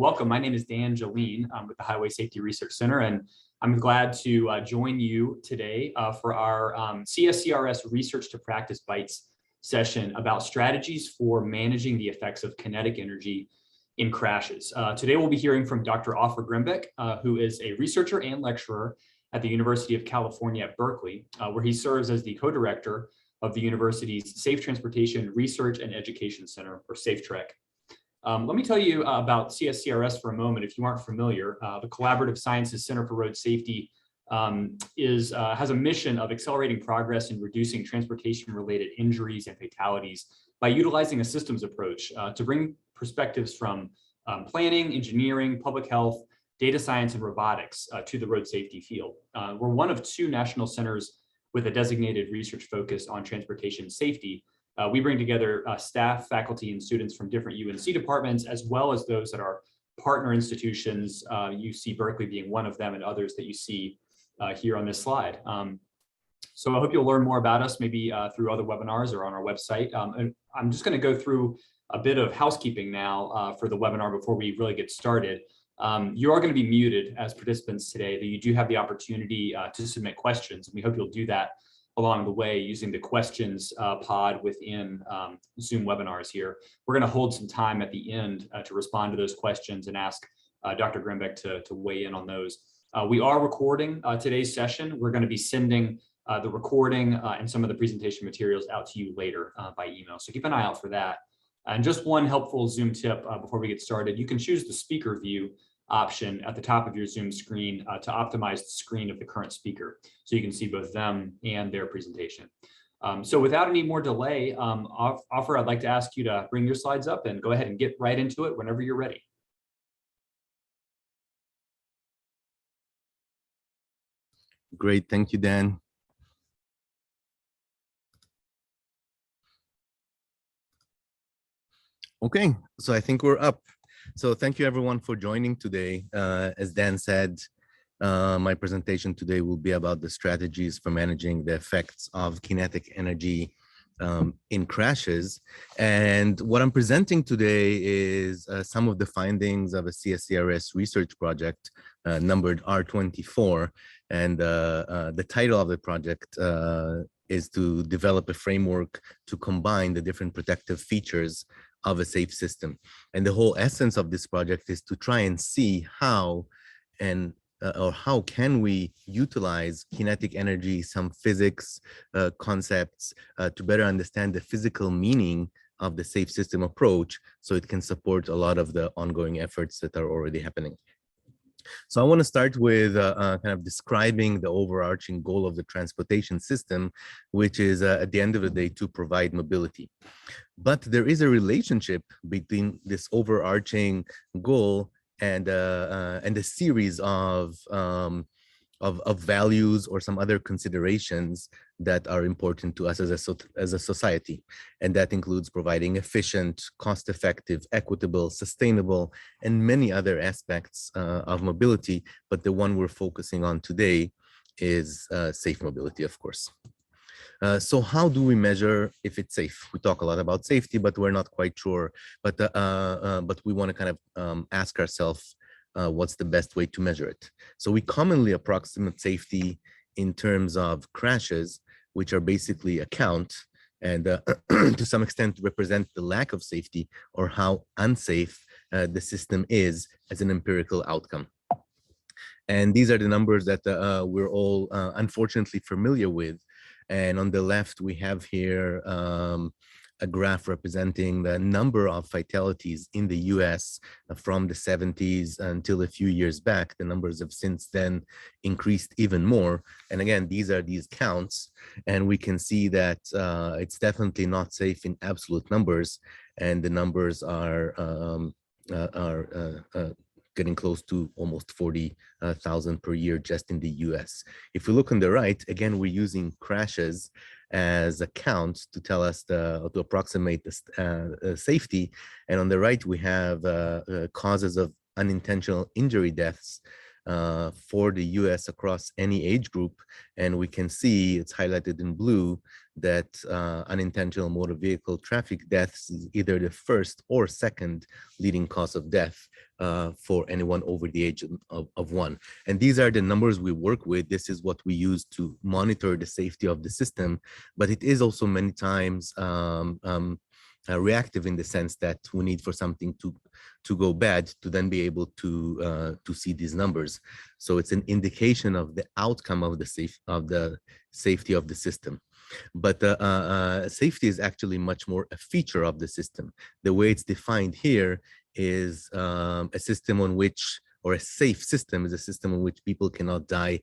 Welcome. My name is Dan Jolene with the Highway Safety Research Center, and I'm glad to join you today for our CSCRS Research to Practice BYTES session about strategies for managing the effects of kinetic energy in crashes. Today we'll be hearing from Dr. Grembek, who is a researcher and lecturer at the University of California at Berkeley, where he serves as the co-director of the university's Safe Transportation Research and Education Center, or SafeTREC. Let me tell you about CSCRS for a moment. If you aren't familiar, the Collaborative Sciences Center for Road Safety has a mission of accelerating progress in reducing transportation-related injuries and fatalities by utilizing a systems approach to bring perspectives from planning, engineering, public health, data science, and robotics to the road safety field. We're one of two national centers with a designated research focus on transportation safety. We bring together staff, faculty, and students from different UNC departments, as well as those that are partner institutions, UC Berkeley being one of them, and others that you see here on this slide. So I hope you'll learn more about us, maybe through other webinars or on our website. And I'm just going to go through a bit of housekeeping now for the webinar before we really get started. You are going to be muted as participants today, but you do have the opportunity to submit questions, and we hope you'll do that along the way using the questions pod within Zoom webinars here. We're going to hold some time at the end to respond to those questions and ask Dr. Grembek to weigh in on those. We are recording today's session. We're going to be sending the recording and some of the presentation materials out to you later by email. So keep an eye out for that. And just one helpful Zoom tip before we get started, you can choose the speaker view option at the top of your Zoom screen to optimize the screen of the current speaker, so you can see both them and their presentation. So without any more delay, I'd like to ask you to bring your slides up and go ahead and get right into it whenever you're ready. Great, thank you, Dan. Okay, so I think we're up. So thank you everyone for joining today. As Dan said, my presentation today will be about the strategies for managing the effects of kinetic energy in crashes. And what I'm presenting today is some of the findings of a CSCRS research project numbered R24. And the title of the project is to develop a framework to combine the different protective features of a safe system. And the whole essence of this project is to try and see how how can we utilize kinetic energy, some physics concepts to better understand the physical meaning of the safe system approach, so it can support a lot of the ongoing efforts that are already happening. So I want to start with kind of describing the overarching goal of the transportation system, which is at the end of the day to provide mobility. But there is a relationship between this overarching goal and a series of values or some other considerations that are important to us as a society. And that includes providing efficient, cost-effective, equitable, sustainable, and many other aspects of mobility. But the one we're focusing on today is safe mobility, of course. So how do we measure if it's safe? We talk a lot about safety, but we're not quite sure. But we want to kind of ask ourselves, what's the best way to measure it? So we commonly approximate safety in terms of crashes, which are basically a count and to some extent represent the lack of safety or how unsafe the system is as an empirical outcome. And these are the numbers that we're all unfortunately familiar with. And on the left, we have here a graph representing the number of fatalities in the US from the 70s until a few years back. The numbers have since then increased even more. And again, these are these counts, and we can see that it's definitely not safe in absolute numbers, and the numbers are getting close to almost 40,000 per year just in the US. If we look on the right, again, we're using crashes as a count to tell us to approximate the safety. And on the right, we have causes of unintentional injury deaths for the US across any age group. And we can see it's highlighted in blue that unintentional motor vehicle traffic deaths is either the first or second leading cause of death for anyone over the age of 1. And these are the numbers we work with. This is what we use to monitor the safety of the system, but it is also many times reactive in the sense that we need for something to go bad to then be able to see these numbers. So it's an indication of the outcome of the safety of the system. But safety is actually much more a feature of the system. The way it's defined here is a system on which, or a safe system is a system in which people cannot die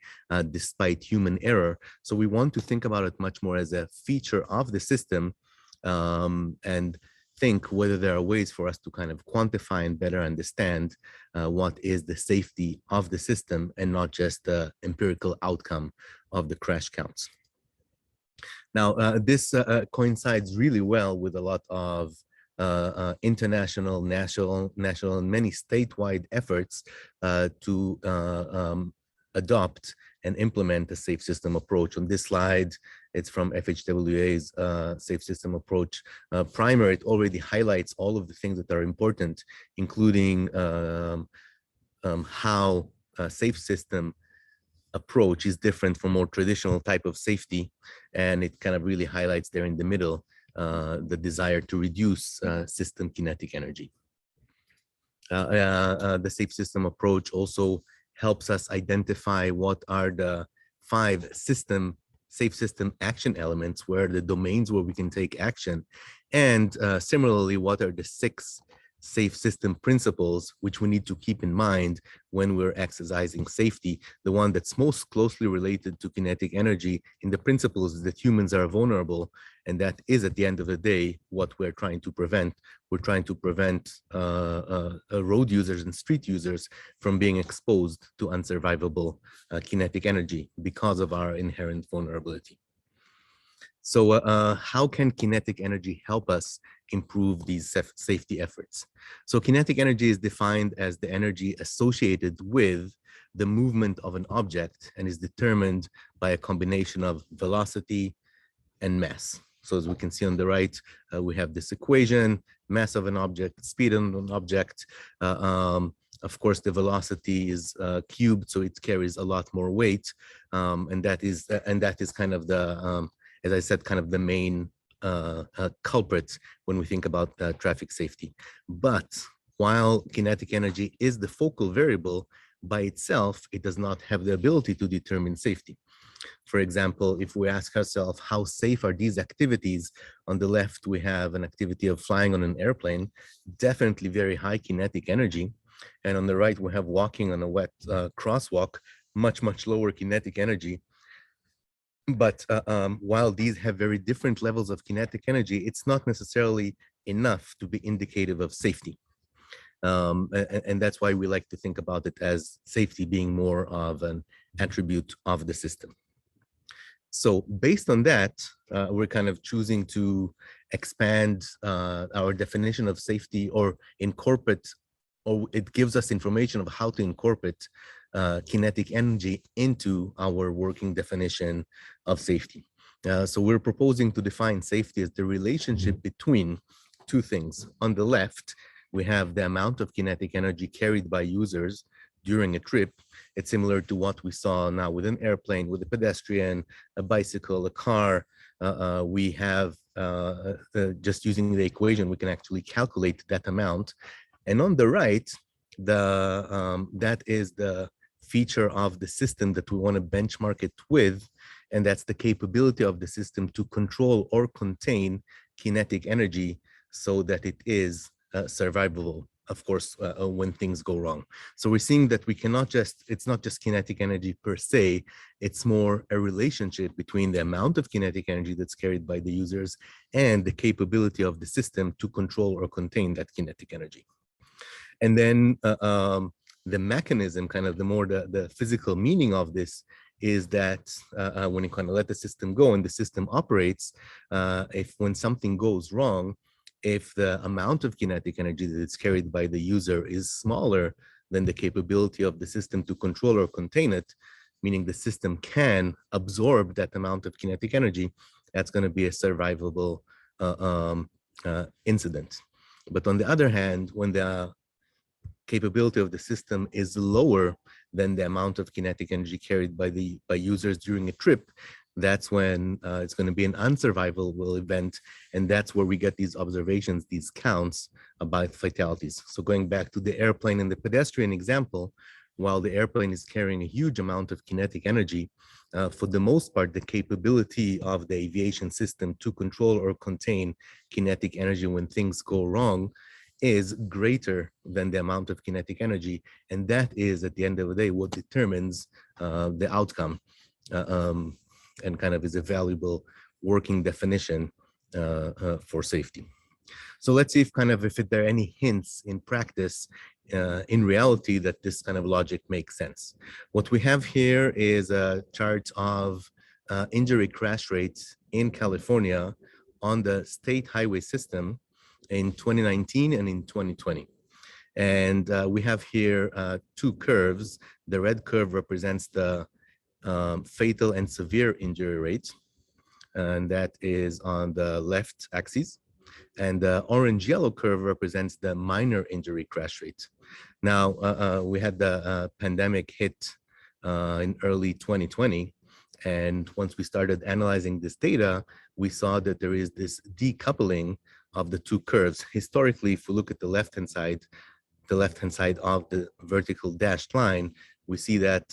despite human error. So we want to think about it much more as a feature of the system, and think whether there are ways for us to kind of quantify and better understand what is the safety of the system and not just the empirical outcome of the crash counts. Now, this coincides really well with a lot of international, national, and many statewide efforts to adopt and implement a safe system approach. On this slide, it's from FHWA's safe system approach primer. It already highlights all of the things that are important, including how a safe system approach is different from more traditional type of safety. And it kind of really highlights there in the middle the desire to reduce system kinetic energy. The safe system approach also helps us identify what are the 5 safe system action elements, where the domains where we can take action. And similarly, what are the 6 safe system principles which we need to keep in mind when we're exercising safety. The one that's most closely related to kinetic energy in the principles is that humans are vulnerable, and that is at the end of the day what we're trying to prevent. We're trying to prevent road users and street users from being exposed to unsurvivable kinetic energy because of our inherent vulnerability. So how can kinetic energy help us improve these safety efforts? So kinetic energy is defined as the energy associated with the movement of an object and is determined by a combination of velocity and mass. So as we can see on the right, we have this equation: mass of an object, speed of an object. Of course, the velocity is cubed, so it carries a lot more weight, and that is kind of the as I said, kind of the main culprit when we think about traffic safety. But while kinetic energy is the focal variable, by itself, it does not have the ability to determine safety. For example, if we ask ourselves, how safe are these activities? On the left, we have an activity of flying on an airplane, definitely very high kinetic energy. And on the right, we have walking on a wet crosswalk, much, much lower kinetic energy. But while these have very different levels of kinetic energy, it's not necessarily enough to be indicative of safety. And that's why we like to think about it as safety being more of an attribute of the system. So based on that, we're kind of choosing to expand our definition of safety, or incorporate, or it gives us information of how to incorporate kinetic energy into our working definition of safety. So we're proposing to define safety as the relationship between 2 things. On the left, we have the amount of kinetic energy carried by users during a trip. It's similar to what we saw now with an airplane, with a pedestrian, a bicycle, a car. We have, just using the equation, we can actually calculate that amount. And on the right, that is the feature of the system that we want to benchmark it with, and that's the capability of the system to control or contain kinetic energy so that it is survivable, of course, when things go wrong. So we're seeing that we cannot just, it's not just kinetic energy per se, it's more a relationship between the amount of kinetic energy that's carried by the users and the capability of the system to control or contain that kinetic energy. And then the mechanism, kind of the physical meaning of this is that when you kind of let the system go and the system operates, when something goes wrong, if the amount of kinetic energy that is carried by the user is smaller then the capability of the system to control or contain it, meaning the system can absorb that amount of kinetic energy, that's going to be a survivable incident. But on the other hand, when the capability of the system is lower than the amount of kinetic energy carried by users during a trip, that's when it's going to be an unsurvivable event, and that's where we get these observations, these counts about fatalities. So going back to the airplane and the pedestrian example, while the airplane is carrying a huge amount of kinetic energy, for the most part, the capability of the aviation system to control or contain kinetic energy when things go wrong is greater than the amount of kinetic energy. And that is, at the end of the day, what determines the outcome and kind of is a valuable working definition for safety. So let's see if there are any hints in practice, in reality, that this kind of logic makes sense. What we have here is a chart of injury crash rates in California on the state highway system in 2019 and in 2020. And we have here two curves. The red curve represents the fatal and severe injury rate, and that is on the left axis. And the orange-yellow curve represents the minor injury crash rate. Now, we had the pandemic hit in early 2020. And once we started analyzing this data, we saw that there is this decoupling of the two curves. Historically, if we look at the left-hand side of the vertical dashed line, we see that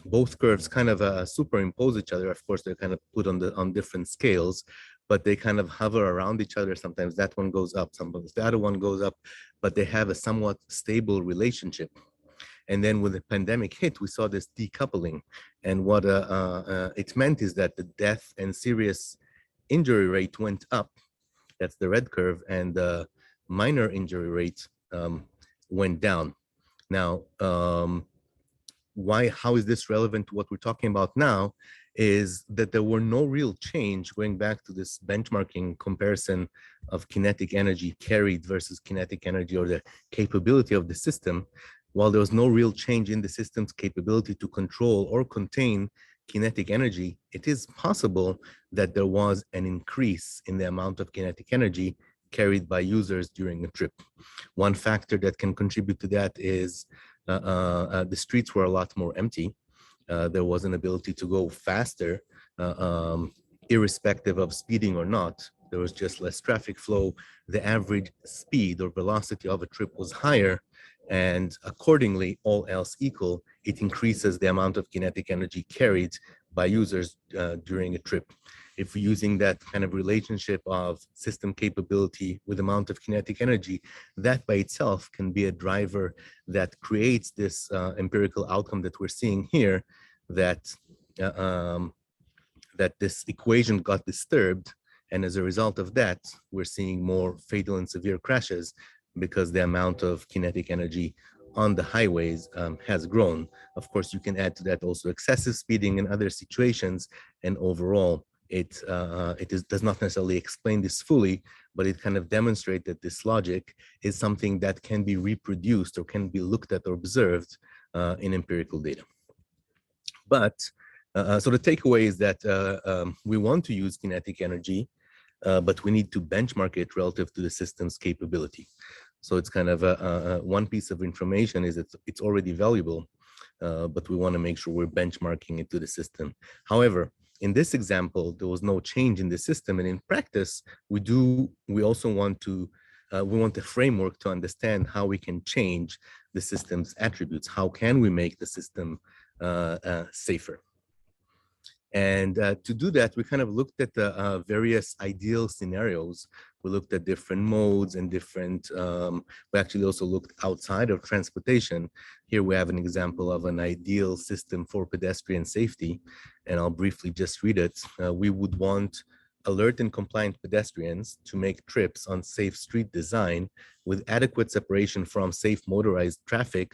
both curves kind of superimpose each other. Of course, they're kind of put on different scales, but they kind of hover around each other. Sometimes that one goes up, sometimes the other one goes up, but they have a somewhat stable relationship. And then when the pandemic hit, we saw this decoupling. And what it meant is that the death and serious injury rate went up. That's the red curve. And the minor injury rate went down. Now, how is this relevant to what we're talking about now? Is that there were no real change, going back to this benchmarking comparison of kinetic energy carried versus kinetic energy, or the capability of the system. While there was no real change in the system's capability to control or contain kinetic energy, it is possible that there was an increase in the amount of kinetic energy carried by users during a trip. One factor that can contribute to that is the streets were a lot more empty. There was an ability to go faster, irrespective of speeding or not. There was just less traffic flow. The average speed or velocity of a trip was higher, and accordingly, all else equal, it increases the amount of kinetic energy carried by users during a trip. If we're using that kind of relationship of system capability with amount of kinetic energy, that by itself can be a driver that creates this empirical outcome that we're seeing here, that this equation got disturbed. And as a result of that, we're seeing more fatal and severe crashes because the amount of kinetic energy on the highways has grown. Of course, you can add to that also excessive speeding in other situations, and overall, it does not necessarily explain this fully, but it kind of demonstrates that this logic is something that can be reproduced or can be looked at or observed in empirical data. But so the takeaway is that we want to use kinetic energy, but we need to benchmark it relative to the system's capability. So it's kind of one piece of information is it's already valuable, but we want to make sure we're benchmarking it to the system. However, in this example, there was no change in the system, and in practice, we also want to we want a framework to understand how we can change the system's attributes. How can we make the system safer? And to do that, we kind of looked at the various ideal scenarios. We looked at different modes and different, we actually also looked outside of transportation. Here we have an example of an ideal system for pedestrian safety, and I'll briefly just read it. We would want alert and compliant pedestrians to make trips on safe street design with adequate separation from safe motorized traffic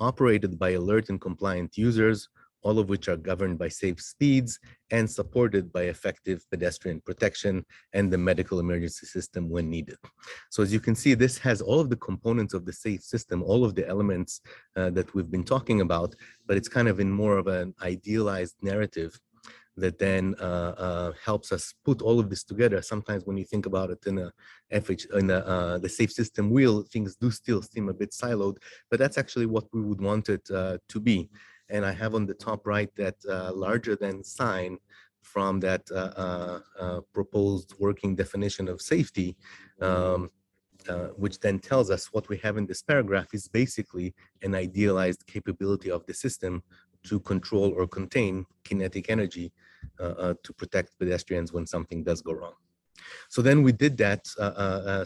operated by alert and compliant users all of which are governed by safe speeds and supported by effective pedestrian protection and the medical emergency system when needed. So as you can see, this has all of the components of the safe system, all of the elements that we've been talking about, but it's kind of in more of an idealized narrative that then helps us put all of this together. Sometimes when you think about it in the safe system wheel, things do still seem a bit siloed, but that's actually what we would want it to be. And I have on the top right that larger than sign from that proposed working definition of safety, which then tells us what we have in this paragraph is basically an idealized capability of the system to control or contain kinetic energy to protect pedestrians when something does go wrong. So then we did that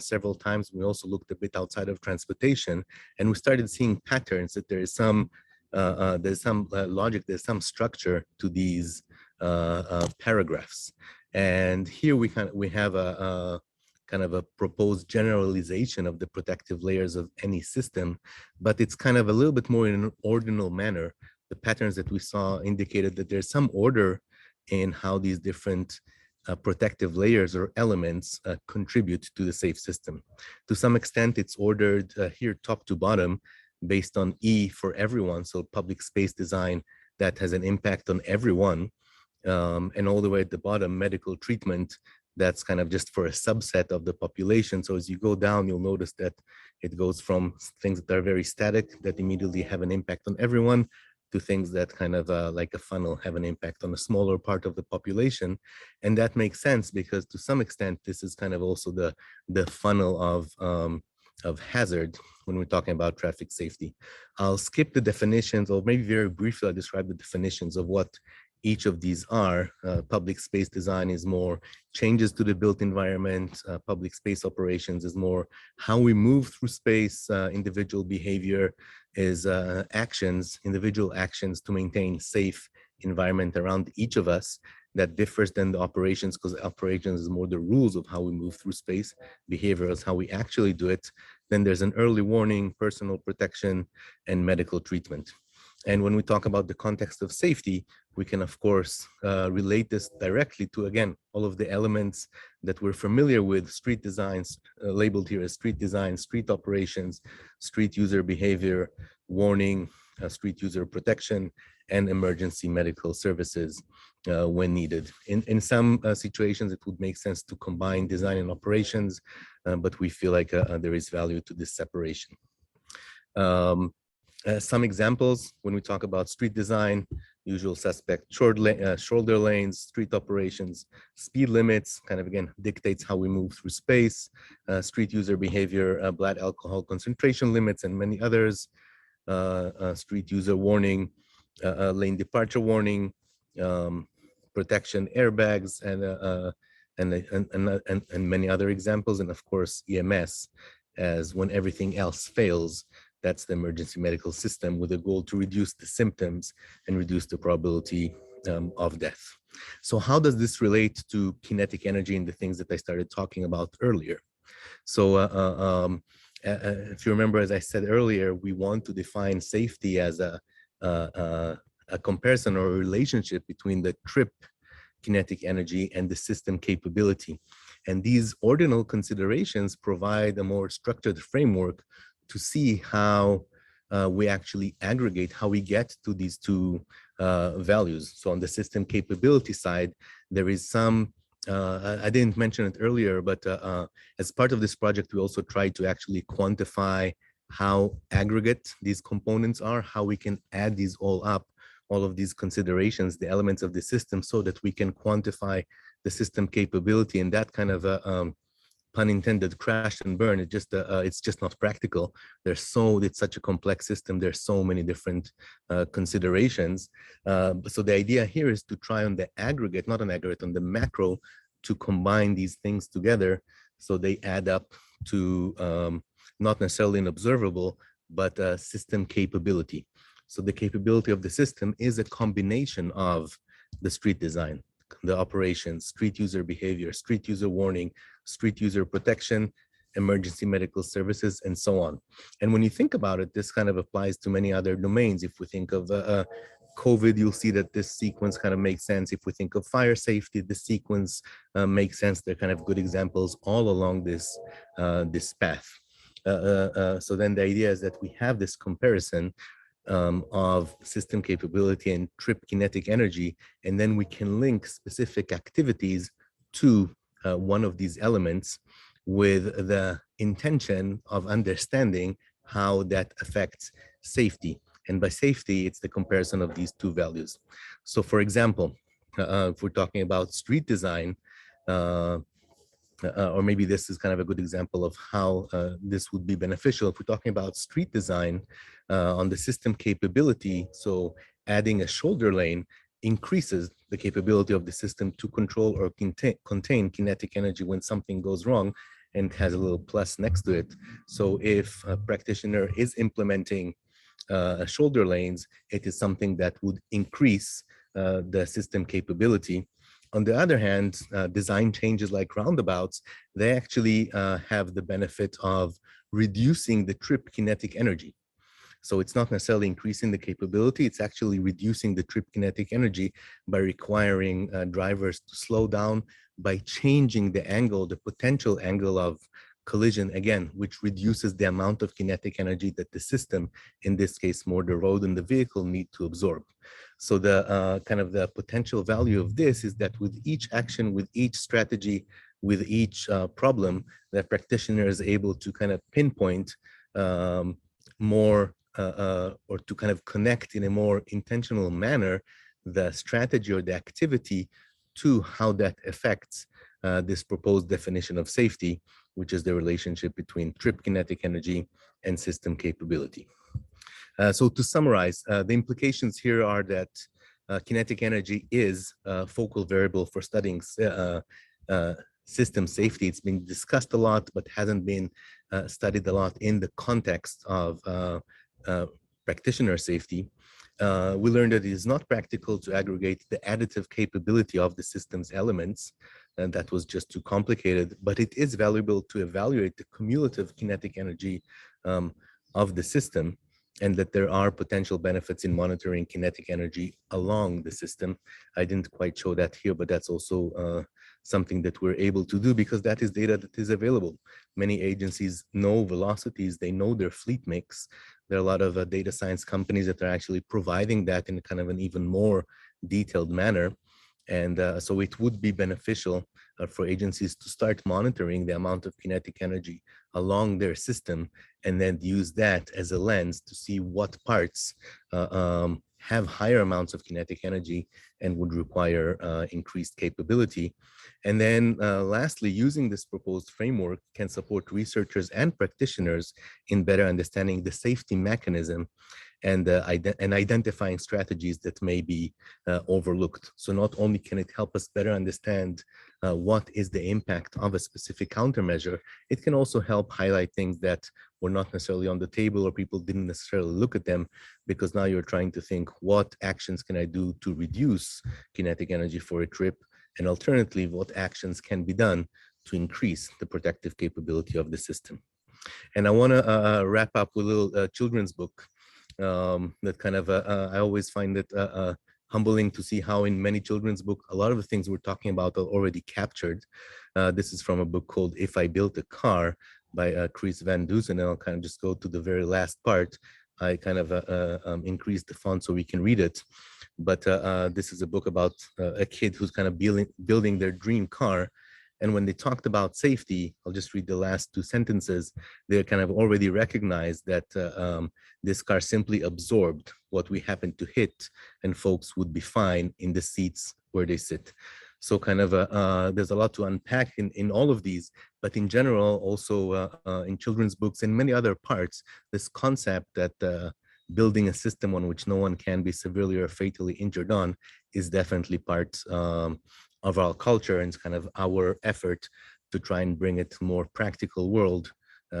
several times. We also looked a bit outside of transportation, and we started seeing patterns that there's some logic, there's some structure to these paragraphs. And here we have a kind of a proposed generalization of the protective layers of any system, but it's kind of a little bit more in an ordinal manner. The patterns that we saw indicated that there's some order in how these different protective layers or elements contribute to the safe system. To some extent, it's ordered here top to bottom based on E for everyone, so public space design that has an impact on everyone, and all the way at the bottom, medical treatment that's kind of just for a subset of the population. So as you go down, you'll notice that it goes from things that are very static that immediately have an impact on everyone to things that kind of like a funnel have an impact on a smaller part of the population. And that makes sense because to some extent, this is kind of also the funnel of hazard when we're talking about traffic safety. I'll skip the definitions, or maybe very briefly, I'll describe the definitions of what each of these are. Public space design is more changes to the built environment. Public space operations is more how we move through space. Individual behavior is individual actions to maintain safe environment around each of us. That differs than the operations, because operations is more the rules of how we move through space. Behavior is how we actually do it. Then there's an early warning, personal protection, and medical treatment. And when we talk about the context of safety, we can, of course, relate this directly to, again, all of the elements that we're familiar with, street designs, labeled here as street design, street operations, street user behavior, warning, street user protection, and emergency medical services when needed. In some situations, it would make sense to combine design and operations, but we feel like there is value to this separation. Some examples when we talk about street design: usual suspect, shoulder lanes, street operations, speed limits, kind of again dictates how we move through space, street user behavior, blood alcohol concentration limits, and many others, street user warning, lane departure warning, protection airbags, and many other examples, and of course EMS, as when everything else fails. That's the emergency medical system with a goal to reduce the symptoms and reduce the probability of death. So how does this relate to kinetic energy and the things that I started talking about earlier? So if you remember, as I said earlier, we want to define safety as a comparison or a relationship between the trip kinetic energy and the system capability. And these ordinal considerations provide a more structured framework to see how we actually aggregate, how we get to these two values. So on the system capability side, there is some, I didn't mention it earlier, but as part of this project, we also tried to actually quantify how aggregate these components are, how we can add these all up, all of these considerations, the elements of the system, so that we can quantify the system capability. And that kind of pun intended, crash and burn, it's just not practical. It's such a complex system. There's so many different considerations. So the idea here is to try on the aggregate, not on aggregate, on the macro, to combine these things together so they add up to not necessarily an observable, but a system capability. So the capability of the system is a combination of the street design, the operations, street user behavior, street user warning, street user protection, emergency medical services, and so on. And when you think about it, this kind of applies to many other domains. If we think of COVID, you'll see that this sequence kind of makes sense. If we think of fire safety, the sequence makes sense. They're kind of good examples all along this, this path. So then the idea is that we have this comparison of system capability and trip kinetic energy, and then we can link specific activities to one of these elements with the intention of understanding how that affects safety. And by safety, it's the comparison of these two values. So for example, if we're talking about street design, or maybe this is kind of a good example of how this would be beneficial. If we're talking about street design on the system capability, so adding a shoulder lane increases the capability of the system to control or contain kinetic energy when something goes wrong, and has a little plus next to it. So if a practitioner is implementing shoulder lanes, it is something that would increase the system capability. On the other hand, design changes like roundabouts, they actually have the benefit of reducing the trip kinetic energy. So it's not necessarily increasing the capability, it's actually reducing the trip kinetic energy by requiring drivers to slow down, by changing the angle, the potential angle of collision, again, which reduces the amount of kinetic energy that the system, in this case, more the road and the vehicle, need to absorb. So the kind of the potential value of this is that with each action, with each strategy, with each problem, the practitioner is able to kind of pinpoint more or to kind of connect in a more intentional manner the strategy or the activity to how that affects this proposed definition of safety, which is the relationship between trip kinetic energy and system capability. So to summarize, the implications here are that kinetic energy is a focal variable for studying system safety. It's been discussed a lot, but hasn't been studied a lot in the context of practitioner safety. We learned that it is not practical to aggregate the additive capability of the system's elements, and that was just too complicated, but it is valuable to evaluate the cumulative kinetic energy of the system, and that there are potential benefits in monitoring kinetic energy along the system. I didn't quite show that here, but that's also something that we're able to do because that is data that is available. Many agencies know velocities, they know their fleet mix. There are a lot of data science companies that are actually providing that in kind of an even more detailed manner. And so it would be beneficial for agencies to start monitoring the amount of kinetic energy along their system, and then use that as a lens to see what parts have higher amounts of kinetic energy and would require increased capability. And then lastly, using this proposed framework can support researchers and practitioners in better understanding the safety mechanism and identifying strategies that may be overlooked. So not only can it help us better understand what is the impact of a specific countermeasure, it can also help highlight things that were not necessarily on the table or people didn't necessarily look at them, because now you're trying to think, what actions can I do to reduce kinetic energy for a trip? And alternatively, what actions can be done to increase the protective capability of the system? And I want to wrap up with a little children's book that kind of, I always find it humbling to see how in many children's books, a lot of the things we're talking about are already captured. This is from a book called If I Built a Car by Chris Van Dusen, and I'll kind of just go to the very last part. I kind of increased the font so we can read it. But this is a book about a kid who's kind of building their dream car. And when they talked about safety, I'll just read the last two sentences. They kind of already recognized that this car simply absorbed what we happened to hit, and folks would be fine in the seats where they sit. So kind of there's a lot to unpack in all of these, but in general, also in children's books and many other parts, this concept that building a system on which no one can be severely or fatally injured on is definitely part of our culture, and it's kind of our effort to try and bring it to a more practical world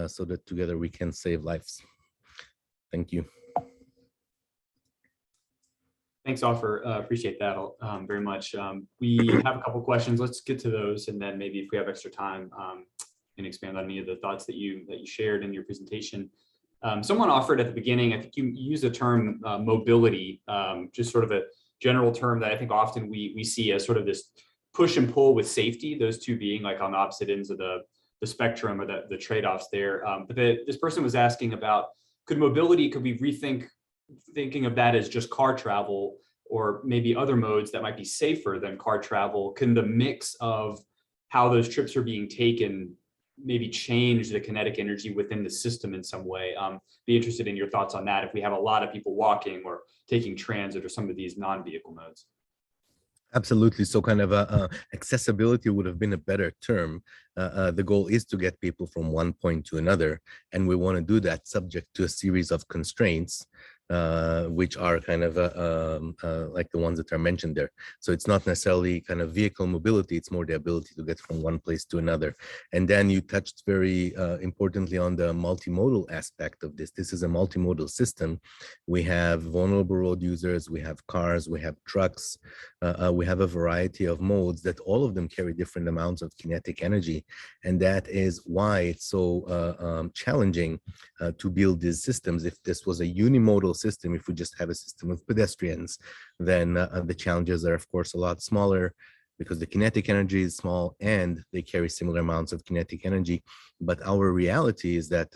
so that together we can save lives. Thank you. Thanks, Offer. Appreciate that very much. We have a couple questions. Let's get to those, and then maybe if we have extra time, and expand on any of the thoughts that you shared in your presentation. Someone offered at the beginning, I think you use the term mobility, just sort of a general term that I think often we see as sort of this push and pull with safety, those two being like on the opposite ends of the spectrum or the trade-offs there. But this person was asking about, could we thinking of that as just car travel, or maybe other modes that might be safer than car travel? Can the mix of how those trips are being taken maybe change the kinetic energy within the system in some way? Be interested in your thoughts on that if we have a lot of people walking or taking transit or some of these non-vehicle modes. Absolutely. So kind of accessibility would have been a better term. The goal is to get people from one point to another, and we want to do that subject to a series of constraints, which are kind of like the ones that are mentioned there. So it's not necessarily kind of vehicle mobility, it's more the ability to get from one place to another. And then you touched very importantly on the multimodal aspect of this. This is a multimodal system. We have vulnerable road users, we have cars, we have trucks, we have a variety of modes that all of them carry different amounts of kinetic energy. And that is why it's so challenging to build these systems. If this was a unimodal system, if we just have a system of pedestrians, then the challenges are of course a lot smaller, because the kinetic energy is small and they carry similar amounts of kinetic energy. But our reality is that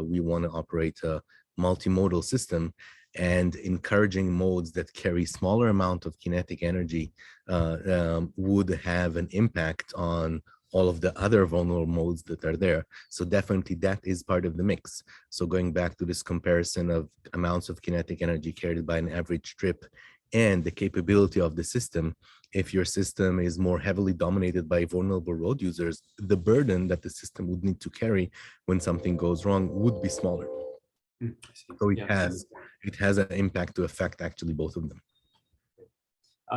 we want to operate a multimodal system, and encouraging modes that carry smaller amount of kinetic energy would have an impact on all of the other vulnerable modes that are there. So definitely that is part of the mix. So going back to this comparison of amounts of kinetic energy carried by an average trip and the capability of the system, if your system is more heavily dominated by vulnerable road users, the burden that the system would need to carry when something goes wrong would be smaller. So it has an impact to affect actually both of them.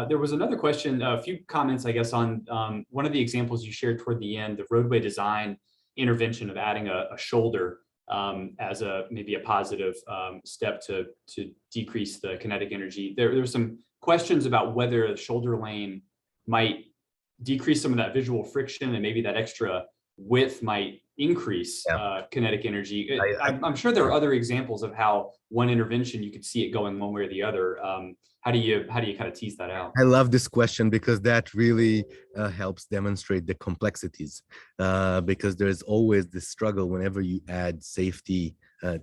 There was another question, a few comments, I guess, on one of the examples you shared toward the end, the roadway design intervention of adding a shoulder as maybe a positive step to decrease the kinetic energy. There were some questions about whether a shoulder lane might decrease some of that visual friction, and maybe that extra width might increase kinetic energy. I'm sure there are other examples of how one intervention you could see it going one way or the other. How do you kind of tease that out? I love this question because that really helps demonstrate the complexities, because there's always this struggle whenever you add safety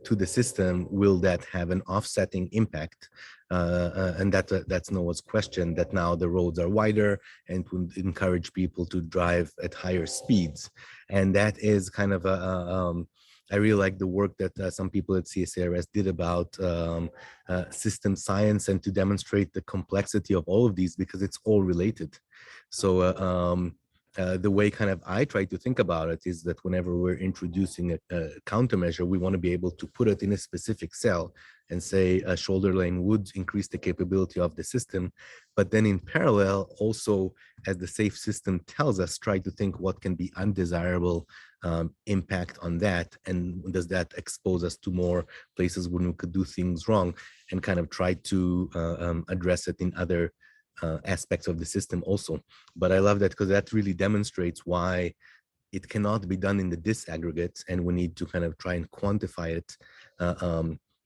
to the system. Will that have an offsetting impact? And that's no one's question, that now the roads are wider and would encourage people to drive at higher speeds. And that is kind of I really like the work that some people at CSCRS did about system science, and to demonstrate the complexity of all of these, because it's all related. So the way kind of I try to think about it is that whenever we're introducing a countermeasure, we want to be able to put it in a specific cell and say a shoulder lane would increase the capability of the system. But then in parallel, also, as the safe system tells us, try to think what can be undesirable impact on that, and does that expose us to more places when we could do things wrong, and kind of try to address it in other aspects of the system also. But I love that, because that really demonstrates why it cannot be done in the disaggregate, and we need to kind of try and quantify it.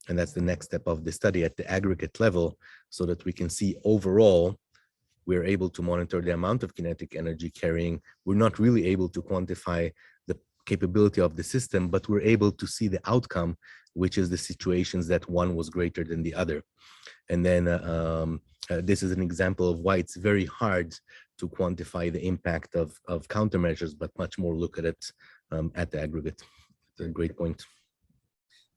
And that's the next step of the study at the aggregate level, so that we can see overall we're able to monitor the amount of kinetic energy carrying. We're not really able to quantify the capability of the system, but we're able to see the outcome, which is the situations that one was greater than the other. And then this is an example of why it's very hard to quantify the impact of countermeasures, but much more look at it at the aggregate. It's a great point.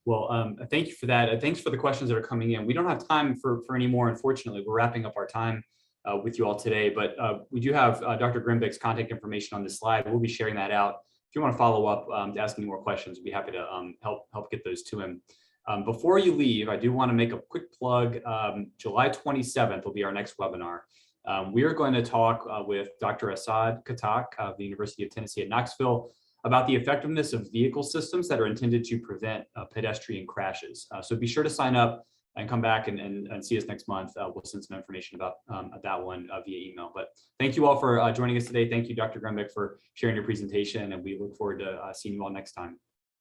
Well, thank you for that. Thanks for the questions that are coming in. We don't have time for any more, unfortunately. We're wrapping up our time with you all today, but we do have Dr. Grembek's contact information on this slide. We'll be sharing that out. If you want to follow up to ask any more questions, we'd be happy to help get those to him. Before you leave, I do want to make a quick plug. July 27th will be our next webinar. We are going to talk with Dr. Asad Khattak of the University of Tennessee at Knoxville about the effectiveness of vehicle systems that are intended to prevent pedestrian crashes. So be sure to sign up and come back and see us next month. We'll send some information about that one via email. But thank you all for joining us today. Thank you, Dr. Grembek, for sharing your presentation, and we look forward to seeing you all next time.